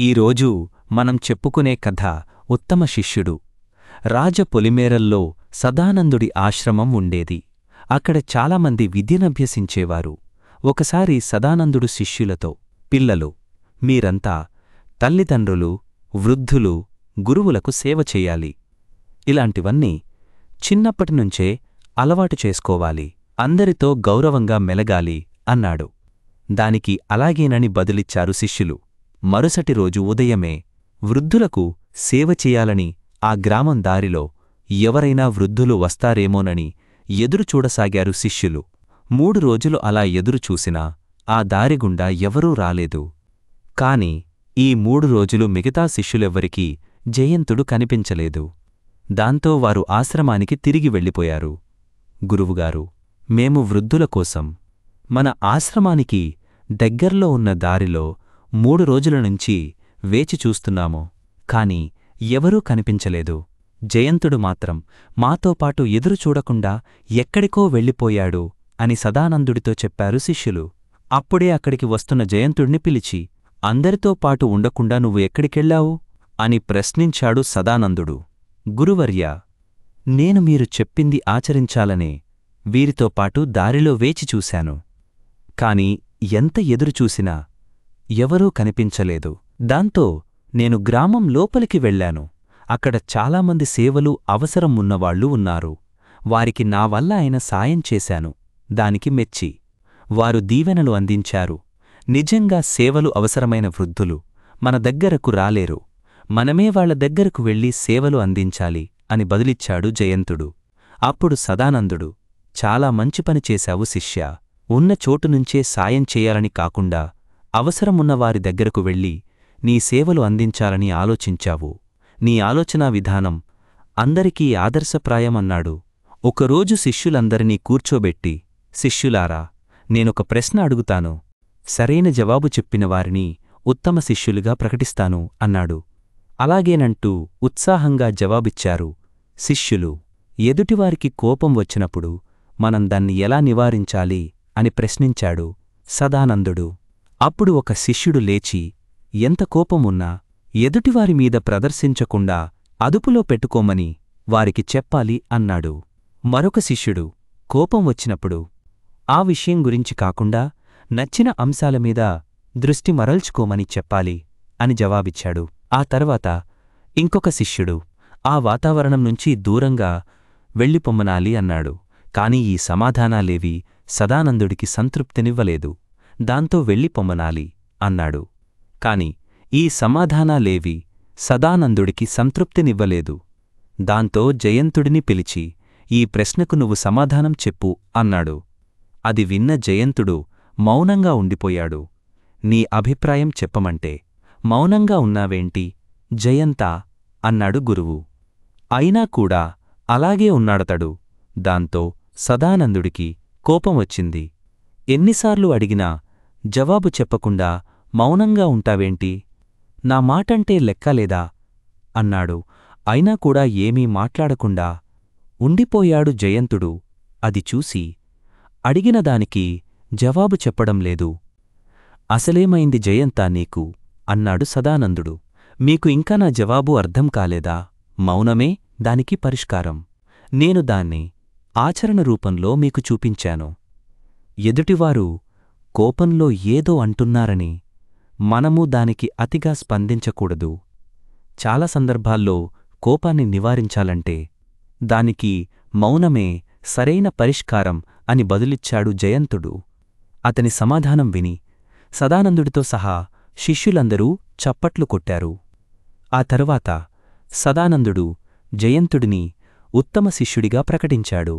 ఈరోజు మనం చెప్పుకునే కథ ఉత్తమ శిష్యుడు. రాజపొలిమేరల్లో సదానందుడి ఆశ్రమం ఉండేది. అక్కడ చాలామంది విద్యనభ్యసించేవారు. ఒకసారి సదానందుడు శిష్యులతో, పిల్లలు, మీరంతా తల్లిదండ్రులు, వృద్ధులు, గురువులకు సేవ చెయ్యాలి. ఇలాంటివన్నీ చిన్నప్పటినుంచే అలవాటు చేసుకోవాలి. అందరితో గౌరవంగా మెలగాలి అన్నాడు. దానికి అలాగేనని బదులిచ్చారు శిష్యులు. మరుసటి రోజు ఉదయమే వృద్ధులకు సేవ చెయ్యాలని ఆ గ్రామం దారిలో ఎవరైనా వృద్ధులు వస్తారేమోనని ఎదురుచూడసాగారు శిష్యులు. 3 రోజులు అలా ఎదురుచూసినా ఆ దారిగుండా ఎవరూ రాలేదు. కాని ఈ 3 రోజులు మిగతా శిష్యులెవ్వరికీ జయంతుడు కనిపించలేదు. దాంతో వారు ఆశ్రమానికి తిరిగి వెళ్ళిపోయారు. గురువుగారు, మేము వృద్ధుల కోసం మన ఆశ్రమానికి దగ్గర్లో ఉన్న దారిలో 3 రోజుల నుంచి వేచి చూస్తున్నాము. కాని ఎవరూ కనిపించలేదు. జయంతుడు మాత్రం మాతోపాటు ఎదురుచూడకుండా ఎక్కడికో వెళ్ళిపోయాడు అని సదానందుడితో చెప్పారు శిష్యులు. అప్పుడే అక్కడికి వస్తున్న జయంతుడిని పిలిచి, అందరితో పాటు ఉండకుండా నువ్వు ఎక్కడికెళ్ళావు అని ప్రశ్నించాడు సదానందుడు. గురువర్యా, నేను మీరు చెప్పింది ఆచరించాలనే వీరితో పాటు దారిలో వేచి చూశాను. కాని ఎంత ఎదురుచూసినా ఎవరూ కనిపించలేదు. దాంతో నేను గ్రామం లోపలికి వెళ్ళాను. అక్కడ చాలామంది సేవలు అవసరం ఉన్నవాళ్లు ఉన్నారు. వారికి నా వల్ల అయిన సాయం చేశాను. దానికి మెచ్చి వారు దీవెనలు అందించారు. నిజంగా సేవలు అవసరమైన వృద్ధులు మన దగ్గరకు రాలేరు. మనమే వాళ్ల దగ్గరకు వెళ్లి సేవలు అందించాలి అని బదులిచ్చాడు జయంతుడు. అప్పుడు సదానందుడు, చాలా మంచి పని చేశావు శిష్యా. ఉన్న చోటునుంచే సాయం చేయాలని కాకుండా అవసరమున్నవారి దగ్గరకు వెళ్ళి నీ సేవలు అందించాలని ఆలోచించావు. నీ ఆలోచనా విధానం అందరికీ ఆదర్శప్రాయమన్నాడు. ఒకరోజు శిష్యులందరినీ కూర్చోబెట్టి, శిష్యులారా, నేనొక ప్రశ్న అడుగుతాను. సరైన జవాబు చెప్పిన వారిని ఉత్తమ శిష్యులుగా ప్రకటిస్తాను అన్నాడు. అలాగేనంటూ ఉత్సాహంగా జవాబిచ్చారు శిష్యులు. ఎదుటివారికి కోపం వచ్చినప్పుడు మనం దాన్ని ఎలా నివారించాలి అని ప్రశ్నించాడు సదానందుడు. అప్పుడు ఒక శిష్యుడు లేచి, ఎంత కోపమున్నా ఎదుటివారిమీద ప్రదర్శించకుండా అదుపులో పెట్టుకోమని వారికి చెప్పాలి అన్నాడు. మరొక శిష్యుడు, కోపం వచ్చినప్పుడు ఆ విషయం గురించి కాకుండా నచ్చిన అంశాలమీద దృష్టి మరల్చుకోమని చెప్పాలి అని జవాబిచ్చాడు. ఆ తర్వాత ఇంకొక శిష్యుడు, ఆ వాతావరణం నుంచి దూరంగా వెళ్ళిపొమ్మనాలి అన్నాడు. కాని ఈ సమాధానాలేవీ సదానందుడికి సంతృప్తినివ్వలేదు. దాంతో వెళ్ళిపొమ్మనాలి అన్నాడు. కాని ఈ సమాధానాలేవీ సదానందుడికి సంతృప్తినివ్వలేదు. దాంతో జయంతుడిని పిలిచి, ఈ ప్రశ్నకు నువ్వు సమాధానం చెప్పు అన్నాడు. అది విన్న జయంతుడు మౌనంగా ఉండిపోయాడు. నీ అభిప్రాయం చెప్పమంటే మౌనంగా ఉన్నావేంటి జయంతా అన్నాడు గురువు. అయినా కూడా అలాగే ఉన్నాడతడు. దాంతో సదానందుడికి కోపం వచ్చింది. ఎన్నిసార్లు అడిగినా జవాబు చెప్పకుండా మౌనంగా ఉంటావేంటి? నా మాటంటే లెక్కలేదా అన్నాడు. అయినా కూడా ఏమీ మాట్లాడకుండా ఉండిపోయాడు జయంతుడు. అది చూసి, అడిగిన దానికి జవాబు చెప్పడం లేదు. అసలేమైంది జయంతా నీకు అన్నాడు సదానందుడు. మీకు ఇంకా నా జవాబు అర్థం కాలేదా? మౌనమే దానికి పరిష్కారం. నేను దాన్ని ఆచరణ రూపంలో మీకు చూపించాను. ఎదుటివారు కోపంలో ఏదో అంటున్నారని మనము దానికి అతిగా స్పందించకూడదు. చాలా సందర్భాల్లో కోపాన్ని నివారించాలంటే దానికి మౌనమే సరైన పరిష్కారం అని బదులిచ్చాడు జయంతుడు. అతని సమాధానం విని సదానందుడితో సహా శిష్యులందరూ చప్పట్లు కొట్టారు. ఆ తరువాత సదానందుడు జయంతుడిని ఉత్తమ శిష్యుడిగా ప్రకటించాడు.